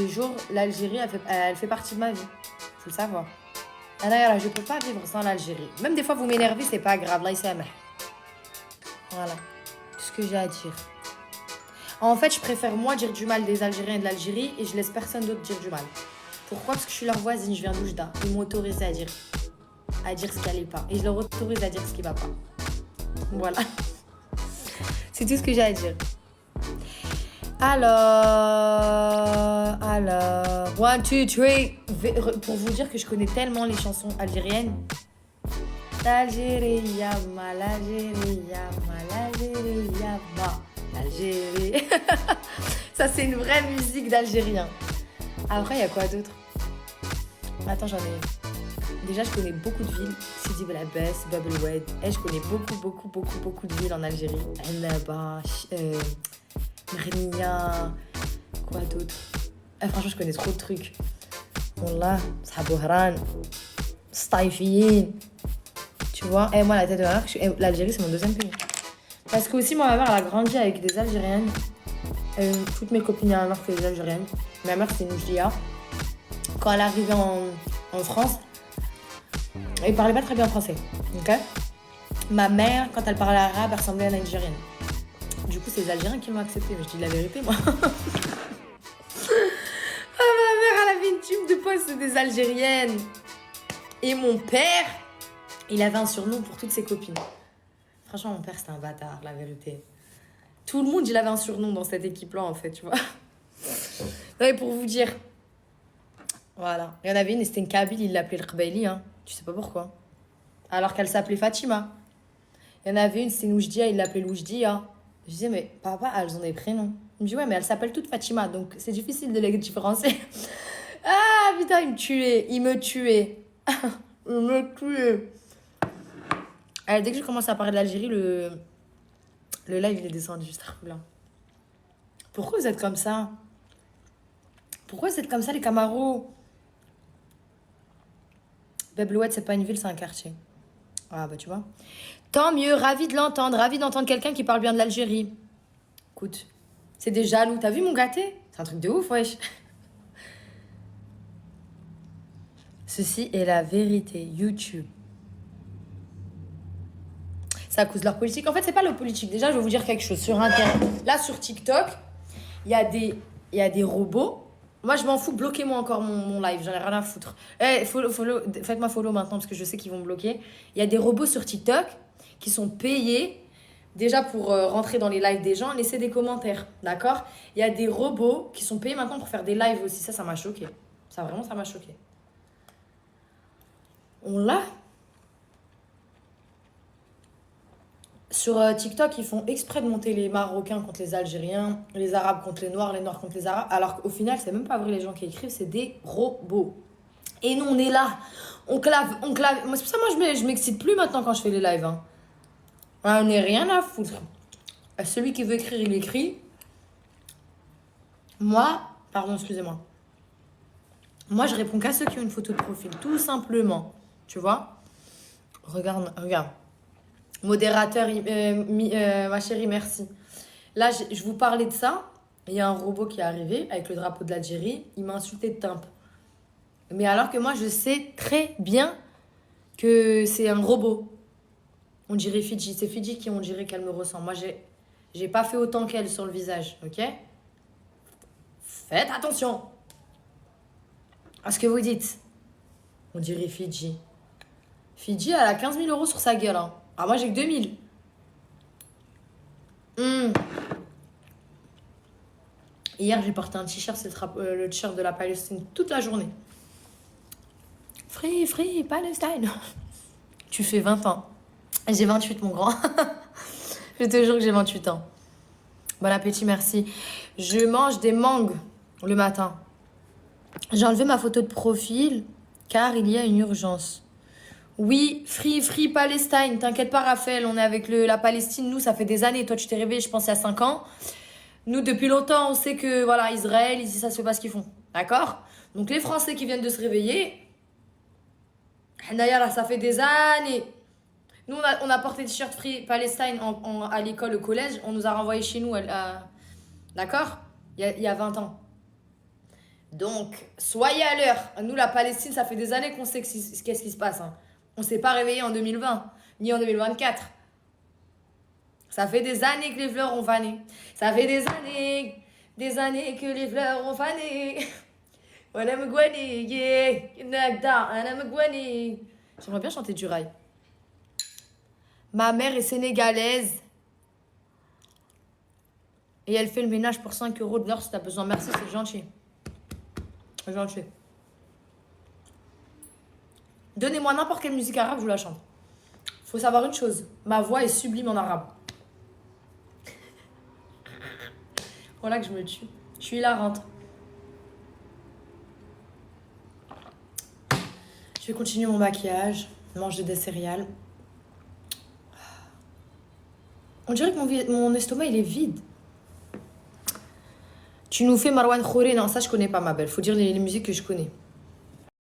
jours, l'Algérie, elle fait partie de ma vie. Faut le savoir. Je ne peux pas vivre sans l'Algérie. Même des fois, vous m'énervez, c'est pas grave. Là, il s'aime. Voilà. Tout ce que j'ai à dire. En fait, je préfère moi dire du mal des Algériens et de l'Algérie et je laisse personne d'autre dire du mal. Pourquoi? Parce que je suis leur voisine, je viens d'Oujda. Ils m'ont autorisé à dire ce qui n'allait pas. Et je leur autorise à dire ce qui va pas. Voilà. C'est tout ce que j'ai à dire. Alors, 1, 2, 3. Pour vous dire que je connais tellement les chansons algériennes. L'Algérie, yama, l'Algérie, yama, l'Algérie, yama, l'Algérie. Ça, c'est une vraie musique d'Algérien. Après, il y a quoi d'autre? Attends, j'en ai... Déjà, je connais beaucoup de villes. Sidi Bel Abbès, Bab el Oued. Et je connais beaucoup de villes en Algérie. Annaba, Mrnia, quoi d'autre? Franchement, je connais trop de trucs. Wallah, Sahabouhran, Staïfien. Tu vois? Et moi, la tête de ma mère, l'Algérie, c'est mon deuxième pays. Parce que aussi, moi, ma mère, elle a grandi avec des Algériennes. Toutes mes copines à ma mère, c'est des Algériennes. Ma mère, c'est une Oujdia. Quand elle est arrivée en France, elle parlait pas très bien français. Ok? Ma mère, quand elle parlait arabe, elle ressemblait à une Algérienne. Du coup, c'est les Algériens qui m'ont accepté. Mais je dis la vérité, moi. Ma mère, elle avait une tube de poste des Algériennes. Et mon père, il avait un surnom pour toutes ses copines. Franchement, mon père, c'était un bâtard, la vérité. Tout le monde, il avait un surnom dans cette équipe-là, en fait, tu vois. Ouais, pour vous dire. Voilà. Il y en avait une, et c'était une Kabyle, il l'appelait le Kbaili, hein. Tu sais pas pourquoi. Alors qu'elle s'appelait Fatima. Il y en avait une, c'était une Oujdia, il l'appelait l'Oujdia. Je disais, mais papa, elles ont des prénoms. Il me dit, ouais, mais elles s'appellent toutes Fatima, donc c'est difficile de les différencier. Ah, putain, il me tuait. Il me tuait. Allez, dès que je commence à parler de l'Algérie, le live, il est descendu juste là. Pourquoi vous êtes comme ça? Pourquoi vous êtes comme ça, les Camaros? Beblouette, c'est pas une ville, c'est un quartier. Ah, bah, tu vois. Tant mieux, ravi de l'entendre. Ravi d'entendre quelqu'un qui parle bien de l'Algérie. Écoute, c'est des jaloux. T'as vu mon gâté? C'est un truc de ouf, wesh. Ceci est la vérité. YouTube. C'est à cause de leur politique. En fait, c'est pas leur politique. Déjà, je vais vous dire quelque chose. Sur Internet, là, sur TikTok, il y a des robots. Moi, je m'en fous. Bloquez-moi encore mon live. J'en ai rien à foutre. Faites-moi follow maintenant parce que je sais qu'ils vont me bloquer. Il y a des robots sur TikTok qui sont payés déjà pour rentrer dans les lives des gens, laisser des commentaires. D'accord? Il y a des robots qui sont payés maintenant pour faire des lives aussi. Ça m'a choqué. Ça m'a choqué. On l'a. Sur TikTok, ils font exprès de monter les Marocains contre les Algériens, les Arabes contre les Noirs contre les Arabes, alors qu'au final, c'est même pas vrai les gens qui écrivent, c'est des robots. Et nous, on est là, on clave. C'est pour ça, moi, je m'excite plus maintenant quand je fais les lives. Hein. On n'est rien à foutre. Celui qui veut écrire, il écrit. Excusez-moi. Moi, je réponds qu'à ceux qui ont une photo de profil, tout simplement. Tu vois? Regarde. Modérateur, ma chérie, merci. Là, je vous parlais de ça. Il y a un robot qui est arrivé avec le drapeau de l'Algérie. Il m'a insulté de timbre. Mais alors que moi, je sais très bien que c'est un robot. On dirait Fidji. C'est Fidji qui on dirait qu'elle me ressemble. Moi, j'ai pas fait autant qu'elle sur le visage, ok? Faites attention à ce que vous dites. On dirait Fidji. Fidji, elle a 15 000 euros sur sa gueule, hein. Ah, moi, j'ai que 2000. Hier, j'ai porté un t-shirt, c'est le t-shirt de la Palestine toute la journée. Free, Palestine. Tu fais 20 ans. J'ai 28, mon grand. Je te jure que j'ai 28 ans. Bon appétit, merci. Je mange des mangues le matin. J'ai enlevé ma photo de profil car il y a une urgence. Oui, free Palestine. T'inquiète pas, Raphaël, on est avec la Palestine. Nous, ça fait des années. Toi, tu t'es réveillé, je pense, il y a 5 ans. Nous, depuis longtemps, on sait que, voilà, Israël, ici, ça se fait pas ce qu'ils font. D'accord? Donc, les Français qui viennent de se réveiller, d'ailleurs, ça fait des années. Nous, on a porté des t-shirts Free Palestine à l'école, au collège. On nous a renvoyés chez nous, d'accord? Il y a 20 ans. Donc, soyez à l'heure. Nous, la Palestine, ça fait des années qu'on sait qu'est-ce qui se passe. Hein. On ne s'est pas réveillé en 2020, ni en 2024. Ça fait des années que les fleurs ont fané. Ça fait des années que les fleurs ont fané. J'aimerais bien chanter du rail. Ma mère est sénégalaise. Et elle fait le ménage pour 5 euros de l'heure si t'as besoin. Merci, c'est gentil. C'est gentil. Donnez-moi n'importe quelle musique arabe, je vous la chante. Faut savoir une chose. Ma voix est sublime en arabe. Voilà que je me tue. Je suis hilarante. Je vais continuer mon maquillage. Manger des céréales. On dirait que mon estomac, il est vide. Tu nous fais Marwan Khoury. Non, ça, je connais pas, ma belle. Faut dire les musiques que je connais.